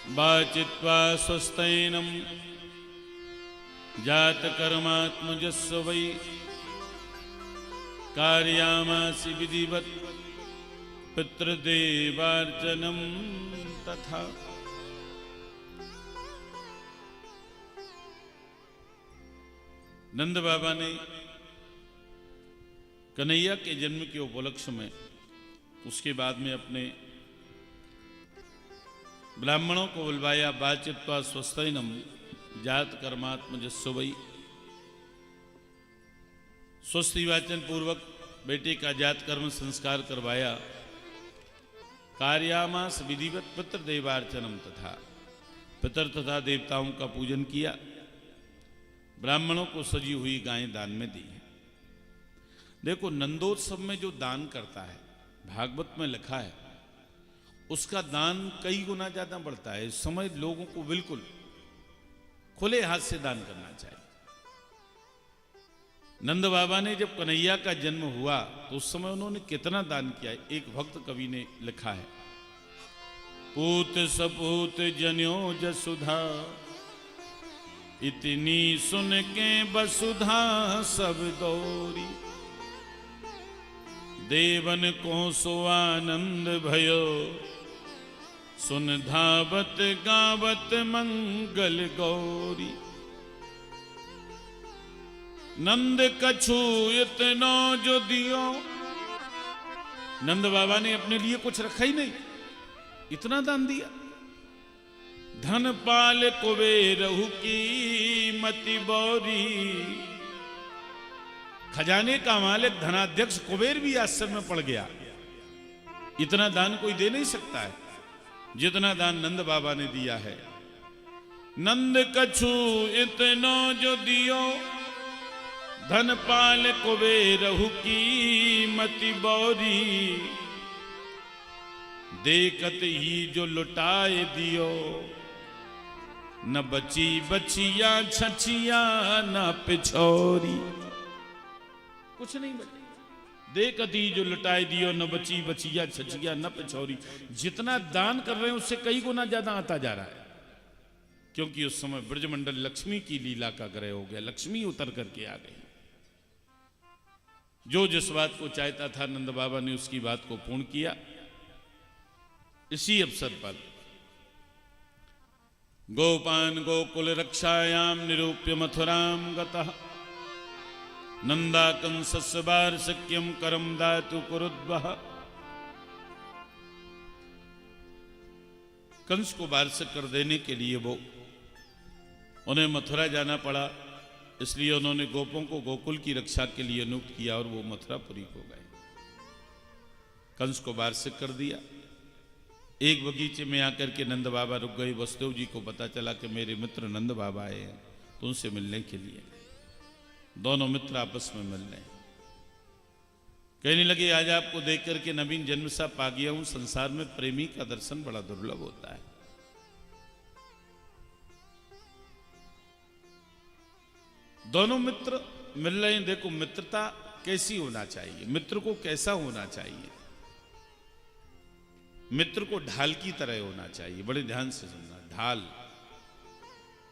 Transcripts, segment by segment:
वाचित्वा स्वस्तैनं जातकर्मात्मजस्व वै कारयामासि विधिवत् पितृदेवार्चनं तथा। नंद बाबा ने कन्हैया के जन्म के उपलक्ष्य में उसके बाद में अपने ब्राह्मणों को बुलवाया। वाचित्वा स्वस्तैनम जात कर्मात्मजस्व वै, स्वस्ति वाचन पूर्वक बेटे का जात कर्म संस्कार करवाया। कार्यामास विधिवत पितृ देवार्चनम तथा, पितर तथा देवताओं का पूजन किया। ब्राह्मणों को सजी हुई गायें दान में दी है। देखो, नंदोत्सव में जो दान करता है, भागवत में लिखा है, उसका दान कई गुना ज्यादा बढ़ता है। इस समय लोगों को बिल्कुल खुले हाथ से दान करना चाहिए। नंद बाबा ने जब कन्हैया का जन्म हुआ तो उस समय उन्होंने कितना दान किया। एक भक्त कवि ने लिखा है, पूत सपूत जन्यो जसुधा, इतनी सुन के वसुधा सब दौरी, देवन को सो आनंद भयो, सुन धावत गावत मंगल गौरी। नंद कछु इतनो जो दियो, नंद बाबा ने अपने लिए कुछ रखा ही नहीं, इतना दान दिया। धन पाल कुबेरहु की मति बौरी, खजाने का मालिक धनाध्यक्ष कुबेर भी आश्चर्य में पड़ गया। इतना दान कोई दे नहीं सकता है जितना दान नंद बाबा ने दिया है। नंद कछु इतनो जो दियो, धन पाल कुबेरहु की मति बौरी, देखत ही जो लुटाए दियो, न बची बचिया छछिया न पिछोरी। कुछ नहीं बचा, देखत ही जो लुटाए दियो, न बची बचिया छछिया न पिछोरी। जितना दान कर रहे हैं उससे कई गुना ज्यादा आता जा रहा है, क्योंकि उस समय ब्रजमंडल लक्ष्मी की लीला का ग्रह हो गया। लक्ष्मी उतर करके आ गई। जो जिस बात को चाहता था नंद बाबा ने उसकी बात को पूर्ण किया। इसी अवसर पर गोपान गोकुल रक्षायाम निरूप्य मथुराम गतः, नंदाकंसस्य वार्षिक्यम करम दातु कुरुद्वः। कंस को वार्षिक कर देने के लिए वो उन्हें मथुरा जाना पड़ा, इसलिए उन्होंने गोपों को गोकुल की रक्षा के लिए नियुक्त किया और वो मथुरापुरी को गए। कंस को वार्षिक कर दिया। एक बगीचे में आकर के नंद बाबा रुक गए। वसुदेव जी को पता चला कि मेरे मित्र नंद बाबा आए हैं, तो उनसे मिलने के लिए दोनों मित्र आपस में मिल रहे। कहने लगे, आज आपको देख करके नवीन जन्म सा पा गया हूं। संसार में प्रेमी का दर्शन बड़ा दुर्लभ होता है। दोनों मित्र मिल रहे हैं। देखो, मित्रता कैसी होना चाहिए, मित्र को कैसा होना चाहिए। मित्र को ढाल की तरह होना चाहिए। बड़े ध्यान से सुनना। ढाल,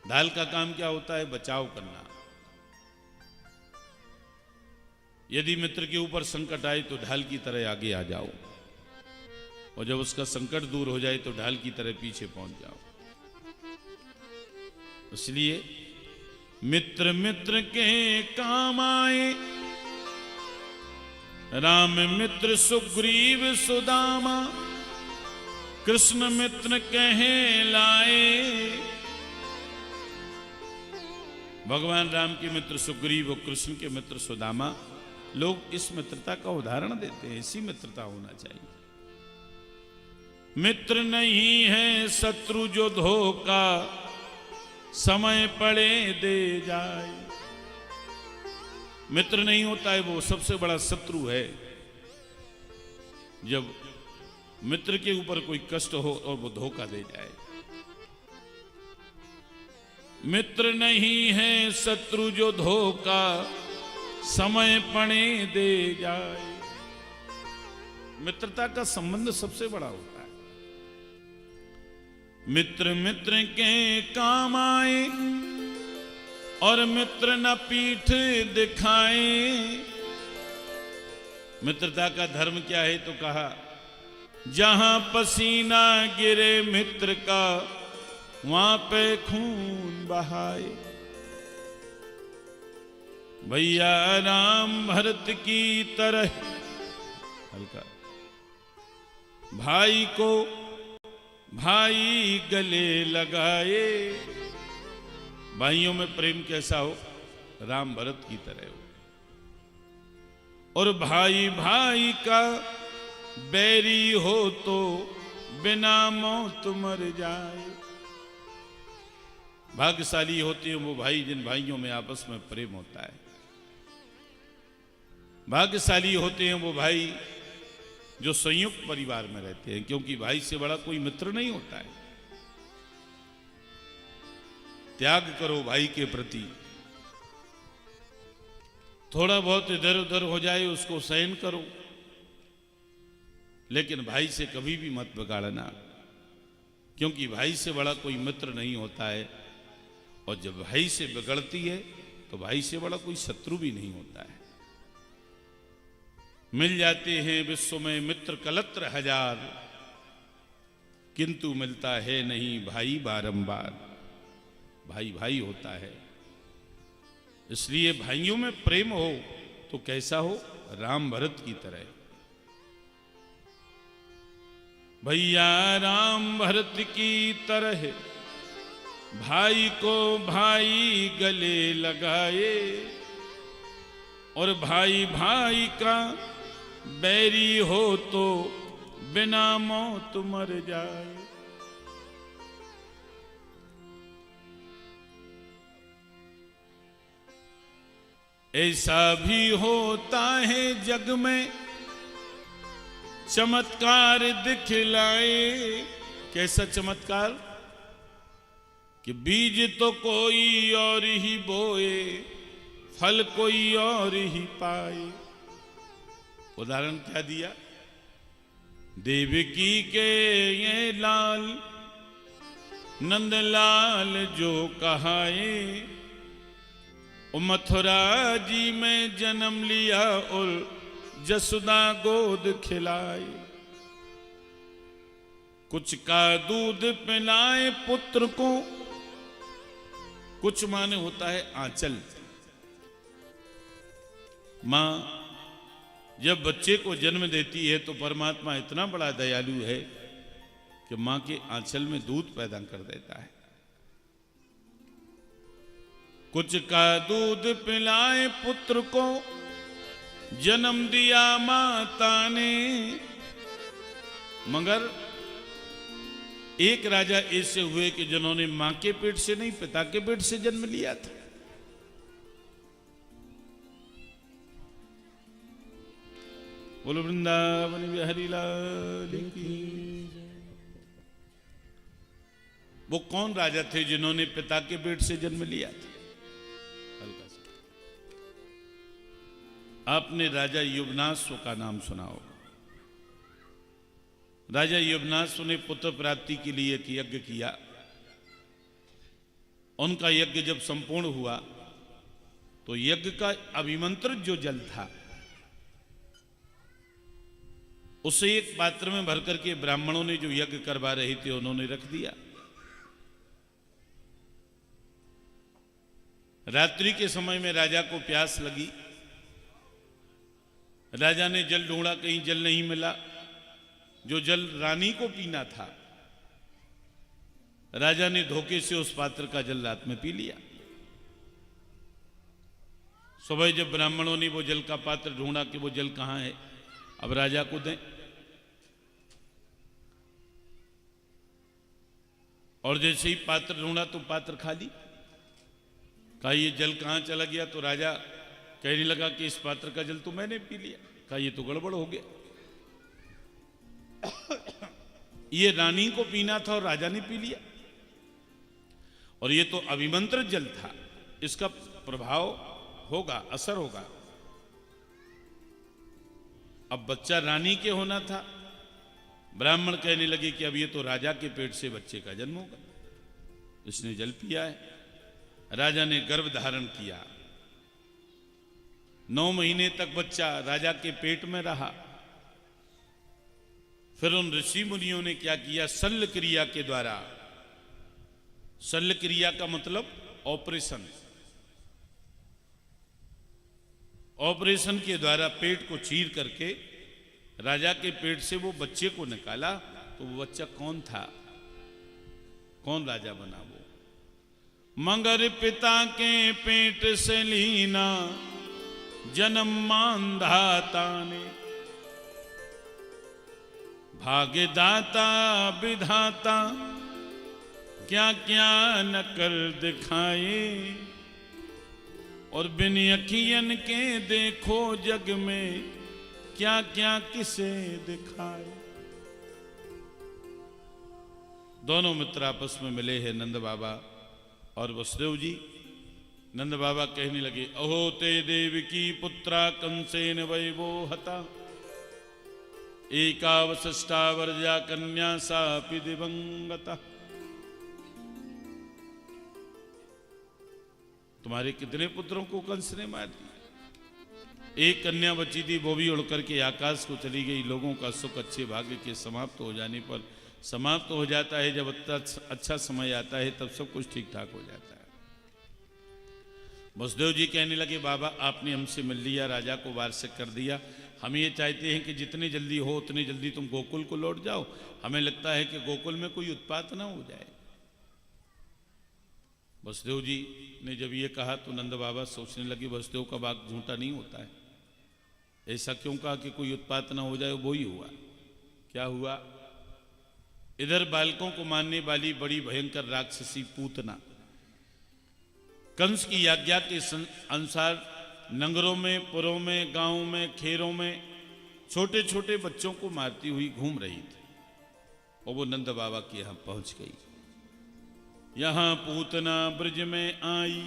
ढाल का काम क्या होता है? बचाव करना। यदि मित्र के ऊपर संकट आए तो ढाल की तरह आगे आ जाओ, और जब उसका संकट दूर हो जाए तो ढाल की तरह पीछे पहुंच जाओ। इसलिए मित्र मित्र के काम आए, राम मित्र सुग्रीव सुदामा, कृष्ण मित्र कहे लाए। भगवान राम के मित्र सुग्रीव और कृष्ण के मित्र सुदामा, लोग इस मित्रता का उदाहरण देते हैं। ऐसी मित्रता होना चाहिए। मित्र नहीं है शत्रु जो धोखा, समय पड़े दे जाए। मित्र नहीं होता है वो सबसे बड़ा शत्रु है। जब मित्र के ऊपर कोई कष्ट हो और वो धोखा दे जाए। मित्र नहीं है शत्रु जो धोखा, समय पड़े दे जाए। मित्रता का संबंध सबसे बड़ा होता है। मित्र मित्र के काम आए और मित्र न पीठ दिखाए। मित्रता का धर्म क्या है? तो कहा जहां पसीना गिरे मित्र का वहां पे खून बहाए। भैया राम भरत की तरह हल्का भाई को भाई गले लगाए। भाइयों में प्रेम कैसा हो? राम भरत की तरह हो। और भाई भाई का बैरी हो तो बिना मौत मर जाए। भाग्यशाली होते हैं वो भाई जिन भाइयों में आपस में प्रेम होता है। भाग्यशाली होते हैं वो भाई जो संयुक्त परिवार में रहते हैं, क्योंकि भाई से बड़ा कोई मित्र नहीं होता है। त्याग करो भाई के प्रति। थोड़ा बहुत इधर उधर हो जाए उसको सहन करो, लेकिन भाई से कभी भी मत बिगाड़ना, क्योंकि भाई से बड़ा कोई मित्र नहीं होता है। और जब भाई से बिगड़ती है तो भाई से बड़ा कोई शत्रु भी नहीं होता है। मिल जाते हैं विश्व में मित्र कलत्र हजार, किंतु मिलता है नहीं भाई बारंबार। भाई भाई होता है। इसलिए भाइयों में प्रेम हो तो कैसा हो? राम भरत की तरह। भैया राम भरत की तरह भाई को भाई गले लगाए। और भाई भाई का बैरी हो तो बिना मौत मर जाए। ऐसा भी होता है जग में चमत्कार दिखलाए। कैसा चमत्कार? कि बीज तो कोई और ही बोए, फल कोई और ही पाए। उदाहरण क्या दिया? देवकी के ये लाल नंदलाल जो कहाए, मथुरा जी में जन्म लिया और जसुदा गोद खिलाए। कुछ का दूध पिलाए पुत्र को। कुछ माने होता है आंचल। मां जब बच्चे को जन्म देती है तो परमात्मा इतना बड़ा दयालु है कि मां के आंचल में दूध पैदा कर देता है। कुछ का दूध पिलाए पुत्र को, जन्म दिया माता ने। मगर एक राजा ऐसे हुए कि जिन्होंने मां के पेट से नहीं पिता के पेट से जन्म लिया था। बोलो वृंदावन बिहारी लाल की। वो कौन राजा थे जिन्होंने पिता के पेट से जन्म लिया था? हल्का सा आपने राजा युवनाश्व का नाम सुना होगा। राजा युवनाश्व ने पुत्र प्राप्ति के लिए एक यज्ञ किया। उनका यज्ञ जब संपूर्ण हुआ तो यज्ञ का अभिमंत्रित जो जल था उसे एक पात्र में भर करके ब्राह्मणों ने जो यज्ञ करवा रहे थे उन्होंने रख दिया। रात्रि के समय में राजा को प्यास लगी। राजा ने जल ढूंढा, कहीं जल नहीं मिला। जो जल रानी को पीना था, राजा ने धोखे से उस पात्र का जल रात में पी लिया। सुबह जब ब्राह्मणों ने वो जल का पात्र ढूंढा कि वो जल कहां है, अब राजा को दें, और जैसे ही पात्र ढूंढा तो पात्र खाली। कहा ये जल कहां चला गया? तो राजा कहने लगा कि इस पात्र का जल तो मैंने पी लिया। कहा ये तो गड़बड़ हो गया। ये रानी को पीना था और राजा ने पी लिया, और ये तो अभिमंत्रित जल था, इसका प्रभाव होगा, असर होगा। अब बच्चा रानी के होना था, ब्राह्मण कहने लगे कि अब ये तो राजा के पेट से बच्चे का जन्म होगा, इसने जल पिया है। राजा ने गर्भ धारण किया, 9 महीने तक बच्चा राजा के पेट में रहा। फिर उन ऋषि मुनियों ने क्या किया, शल्य क्रिया के द्वारा, शल्य क्रिया का मतलब ऑपरेशन, ऑपरेशन के द्वारा पेट को चीर करके राजा के पेट से वो बच्चे को निकाला। तो वो बच्चा कौन था, कौन राजा बना वो? मगर पिता के पेट से लीना जन्म मानधाता ने, भाग्यदाता विधाता क्या क्या न कर दिखाए, और बिन अखियन के देखो जग में क्या क्या किसे दिखाए। दोनों मित्र आपस में मिले हैं, नंद बाबा और वसुदेव जी। नंद बाबा कहने लगे, अहो ते देवकी पुत्रा कंसेन वैवो हता, एका वसिष्ठा वर्जा कन्या सापि दिवंगता। तुम्हारे कितने पुत्रों को कंस ने मार दिया, एक कन्या बची थी, वो भी उड़ करके आकाश को चली गई। लोगों का सुख अच्छे भाग्य के समाप्त हो जाने पर समाप्त हो जाता है, जब अच्छा समय आता है तब सब कुछ ठीक ठाक हो जाता है। वसुदेव जी कहने लगे, बाबा आपने हमसे मिल लिया, राजा को वारसिक कर दिया, हम ये चाहते हैं कि जितनी जल्दी हो उतनी जल्दी तुम गोकुल को लौट जाओ। हमें लगता है कि गोकुल में कोई उत्पात ना हो जाए। वसुदेव जी ने जब ये कहा तो नंद बाबा सोचने लगे, वसुदेव का वाक झूठा नहीं होता है। ऐसा क्यों कहा कि कोई उत्पात ना हो जाए? वो ही हुआ। क्या हुआ? इधर बालकों को मारने वाली बड़ी भयंकर राक्षसी पूतना कंस की आज्ञा के अनुसार नगरों में, पुरों में, गांवों में, खेरों में छोटे छोटे बच्चों को मारती हुई घूम रही थी। और वो नंद बाबा के यहां पहुंच गई। यहां पूतना ब्रज में आई,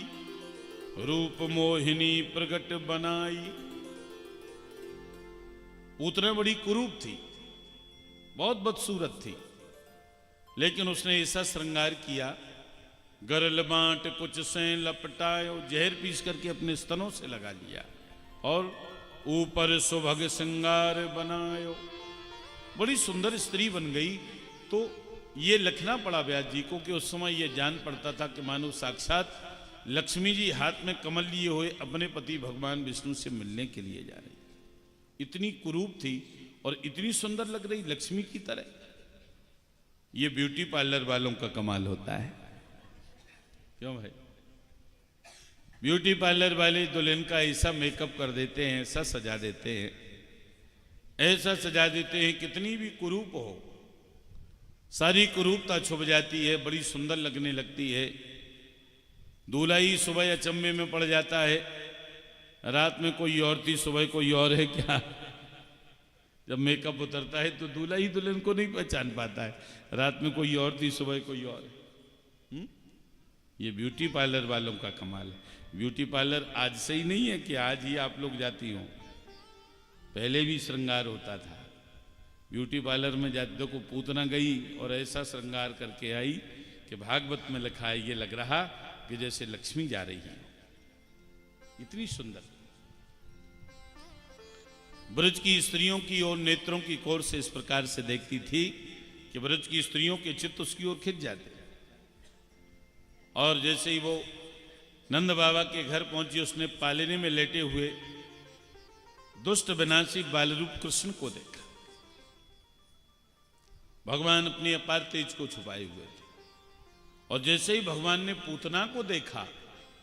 रूप मोहिनी प्रगट बनाई। पूतना बड़ी कुरूप थी, बहुत बदसूरत थी, लेकिन उसने ऐसा श्रृंगार किया, गरल बांट कुछ से लपटायो, जहर पीस करके अपने स्तनों से लगा लिया और ऊपर सुभग श्रृंगार बनायो। बड़ी सुंदर स्त्री बन गई। तो ये लिखना पड़ा व्यास जी को कि उस समय ये जान पड़ता था कि मानो साक्षात लक्ष्मी जी हाथ में कमल लिए हुए अपने पति भगवान विष्णु से मिलने के लिए जा रही। इतनी कुरूप थी और इतनी सुंदर लग रही, लक्ष्मी की तरह। ये ब्यूटी पार्लर वालों का कमाल होता है, क्यों भाई? ब्यूटी पार्लर वाले दुल्हन का ऐसा मेकअप कर देते हैं, ऐसा सजा देते हैं, ऐसा सजा देते हैं, कितनी भी कुरूप हो सारी कुरूपता छुप जाती है, बड़ी सुंदर लगने लगती है। दूल्हा ही सुबह अचंभे में पड़ जाता है, रात में कोई और थी, सुबह कोई और है क्या? जब मेकअप उतरता है तो दूल्हा ही दुल्हन को नहीं पहचान पाता है, रात में कोई और थी, सुबह कोई और है। ये ब्यूटी पार्लर वालों का कमाल है। ब्यूटी पार्लर आज से ही नहीं है कि आज ही आप लोग जाती हो, पहले भी श्रृंगार होता था। ब्यूटी पार्लर में जाते देखो, पूतना गई और ऐसा श्रृंगार करके आई कि भागवत में लिखा है, ये लग रहा कि जैसे लक्ष्मी जा रही है, इतनी सुंदर। ब्रज की स्त्रियों की ओर नेत्रों की कोर से इस प्रकार से देखती थी कि ब्रज की स्त्रियों के चित्त उसकी ओर खिंच जाते। और जैसे ही वो नंद बाबा के घर पहुंची, उसने पालने में लेटे हुए दुष्ट विनाशी बालरूप कृष्ण को देखा। भगवान अपनी अपार तेज को छुपाए हुए थे। और जैसे ही भगवान ने पूतना को देखा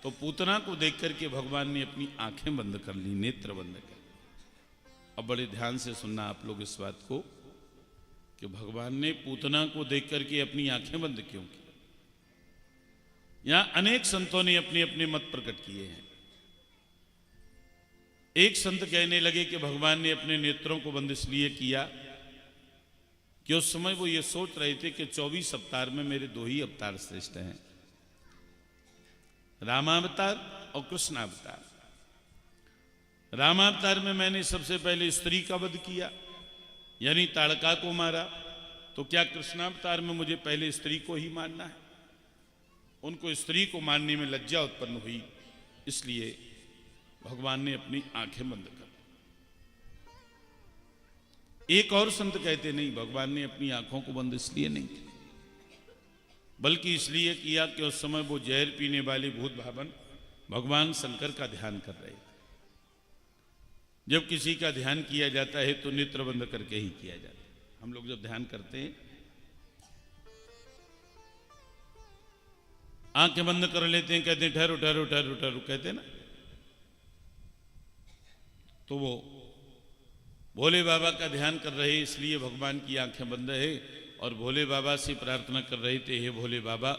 तो पूतना को देख करके भगवान ने अपनी आंखें बंद कर ली, नेत्र बंद कर। अब बड़े ध्यान से सुनना आप लोग इस बात को कि भगवान ने पूतना को देख करके अपनी आंखें बंद क्यों की। यहां अनेक संतों ने अपने अपने मत प्रकट किए हैं। एक संत कहने लगे कि भगवान ने अपने नेत्रों को बंद इसलिए किया कि उस समय वो ये सोच रहे थे कि 24 अवतार में मेरे 2 ही अवतार श्रेष्ठ हैं, रामावतार और कृष्णावतार। रामावतार में मैंने सबसे पहले स्त्री का वध किया, यानी ताड़का को मारा, तो क्या कृष्णावतार में मुझे पहले स्त्री को ही मानना है? उनको स्त्री को मानने में लज्जा उत्पन्न हुई, इसलिए भगवान ने अपनी आंखें बंद कर। एक और संत कहते नहीं, भगवान ने अपनी आंखों को बंद इसलिए नहीं किया, बल्कि इसलिए किया कि उस समय वो जहर पीने वाले भूत भावन भगवान शंकर का ध्यान कर रहे थे। जब किसी का ध्यान किया जाता है तो नेत्र बंद करके ही किया जाता है। हम लोग जब ध्यान करते हैं आंखें बंद कर लेते हैं, कहते हैं ठहरो ठहरो ठहरो ठहरो, कहते हैं ना। तो वो भोले बाबा का ध्यान कर रहे, इसलिए भगवान की आंखें बंद है और भोले बाबा से प्रार्थना कर रहे थे, हे भोले बाबा,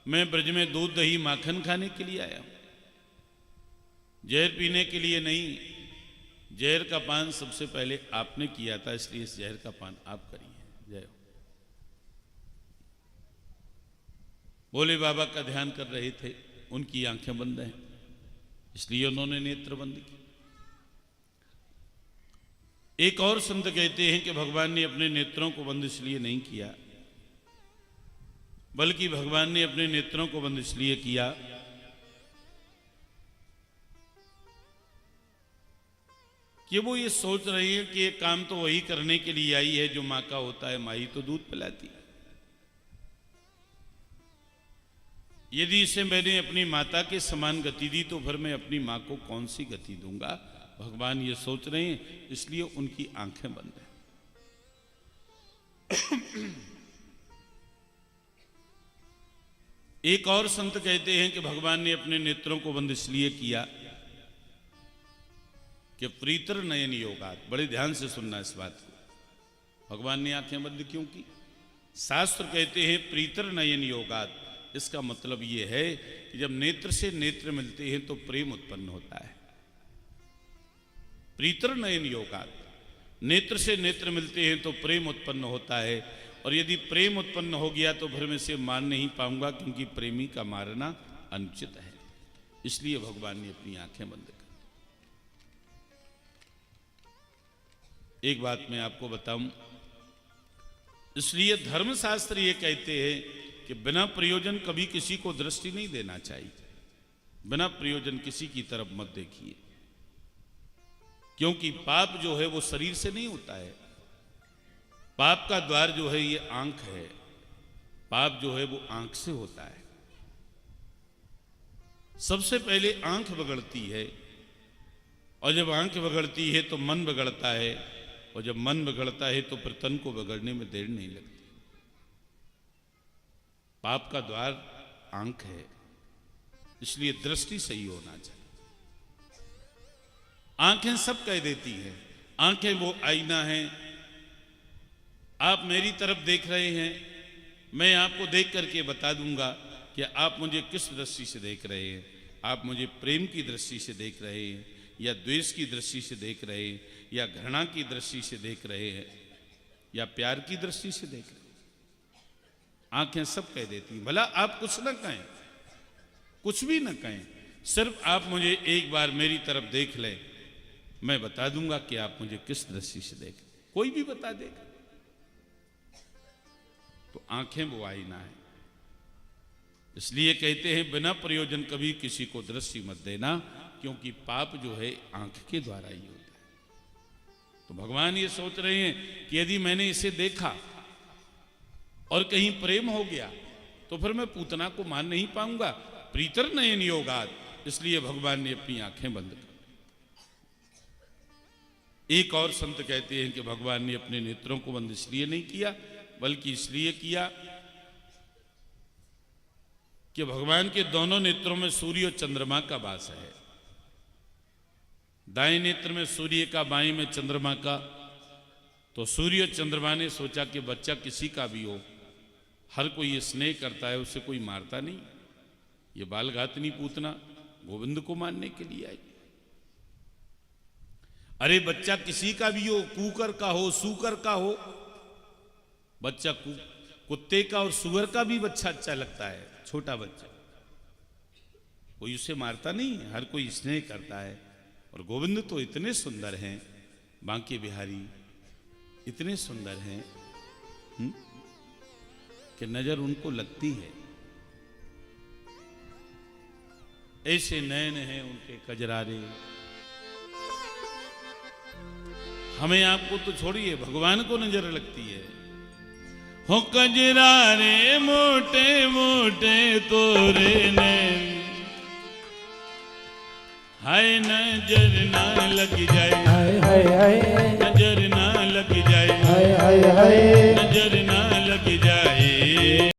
मैं ब्रज में दूध दही माखन खाने के लिए आया हूं, जहर पीने के लिए नहीं। जहर का पान सबसे पहले आपने किया था, इसलिए इस जहर का पान आप करिए। जय हो। भोले बाबा का ध्यान कर रहे थे, उनकी आंखें बंद हैं, इसलिए उन्होंने नेत्र बंद किए। एक और संत कहते हैं कि भगवान ने अपने नेत्रों को बंद इसलिए नहीं किया, बल्कि भगवान ने अपने नेत्रों को बंद इसलिए किया कि वो ये सोच रही है कि ये काम तो वही करने के लिए आई है जो मां का होता है, मां ही तो दूध पिलाती है। यदि इसे मैंने अपनी माता के समान गति दी तो फिर मैं अपनी मां को कौन सी गति दूंगा। भगवान ये सोच रहे हैं, इसलिए उनकी आंखें बंद हैं। एक और संत कहते हैं कि भगवान ने अपने नेत्रों को बंद इसलिए किया कि प्रीतर नयन योगात। बड़े ध्यान से सुनना इस बात को। भगवान ने आंखें बंद क्यों की? शास्त्र कहते हैं प्रीतर नयन योगात। इसका मतलब यह है कि जब नेत्र से नेत्र मिलते हैं तो प्रेम उत्पन्न होता है। प्रीतर नयन योगात, नेत्र से नेत्र मिलते हैं तो प्रेम उत्पन्न होता है, और यदि प्रेम उत्पन्न हो गया तो फिर मैं इसे मान नहीं पाऊंगा, क्योंकि प्रेमी का मारना अनुचित है। इसलिए भगवान ने अपनी आंखें बंद कर। एक बात मैं आपको बताऊं, इसलिए धर्मशास्त्र ये कहते हैं कि बिना प्रयोजन कभी किसी को दृष्टि नहीं देना चाहिए। बिना प्रयोजन किसी की तरफ मत देखिए, क्योंकि पाप जो है वो शरीर से नहीं होता है। पाप का द्वार जो है ये आंख है। पाप जो है वो आंख से होता है। सबसे पहले आंख बिगड़ती है, और जब आंख बिगड़ती है तो मन बिगड़ता है, और जब मन बिगड़ता है तो फिर तन को बिगड़ने में देर नहीं लगती। पाप का द्वार आंख है, इसलिए दृष्टि सही होना चाहिए। आंखें सब कह देती हैं। आंखें वो आईना है। आप मेरी तरफ देख रहे हैं, मैं आपको देख करके बता दूंगा कि आप मुझे किस दृष्टि से देख रहे हैं। आप मुझे प्रेम की दृष्टि से देख रहे हैं, या द्वेष की दृष्टि से देख रहे हैं, या घृणा की दृष्टि से देख रहे हैं, या प्यार की दृष्टि से देख रहे हैं। आंखें सब कह देती हैं। भला आप कुछ न कहें, कुछ भी न कहें, सिर्फ आप मुझे एक बार मेरी तरफ देख लें, मैं बता दूंगा कि आप मुझे किस दृष्टि से देख। कोई भी बता देगा। तो आंखें वो आईना है। इसलिए कहते हैं बिना प्रयोजन कभी किसी को दृष्टि मत देना, क्योंकि पाप जो है आंख के द्वारा ही होता है। तो भगवान ये सोच रहे हैं कि यदि मैंने इसे देखा और कहीं प्रेम हो गया तो फिर मैं पूतना को मान नहीं पाऊंगा। प्रीतर नयन योगात, इसलिए भगवान ने अपनी आंखें बंद कर। एक और संत कहते हैं कि भगवान ने अपने नेत्रों को बंद इसलिए नहीं किया, बल्कि इसलिए किया कि भगवान के दोनों नेत्रों में सूर्य और चंद्रमा का वास है। दाएं नेत्र में सूर्य का, बाएं में चंद्रमा का। तो सूर्य और चंद्रमा ने सोचा कि बच्चा किसी का भी हो, हर कोई ये स्नेह करता है, उसे कोई मारता नहीं। ये बालघातनी पूतना गोविंद को मारने के लिए आई। अरे बच्चा किसी का भी हो, कुकर का हो, सूकर का हो, बच्चा कुत्ते का और सुअर का भी बच्चा अच्छा लगता है। छोटा बच्चा, कोई उसे मारता नहीं, हर कोई स्नेह करता है। और गोविंद तो इतने सुंदर हैं, बांके बिहारी इतने सुंदर हैं कि नजर उनको लगती है। ऐसे नयन हैं उनके कजरारे। हमें आपको तो छोड़िए, भगवान को नजर लगती है। हो कजरारे मोटे मोटे तोरे नैन, हाय नजर ना लग जाए, हाय हाय हाय नजर ना लग जाए, हाय हाय हाय नजर ना लग जाए।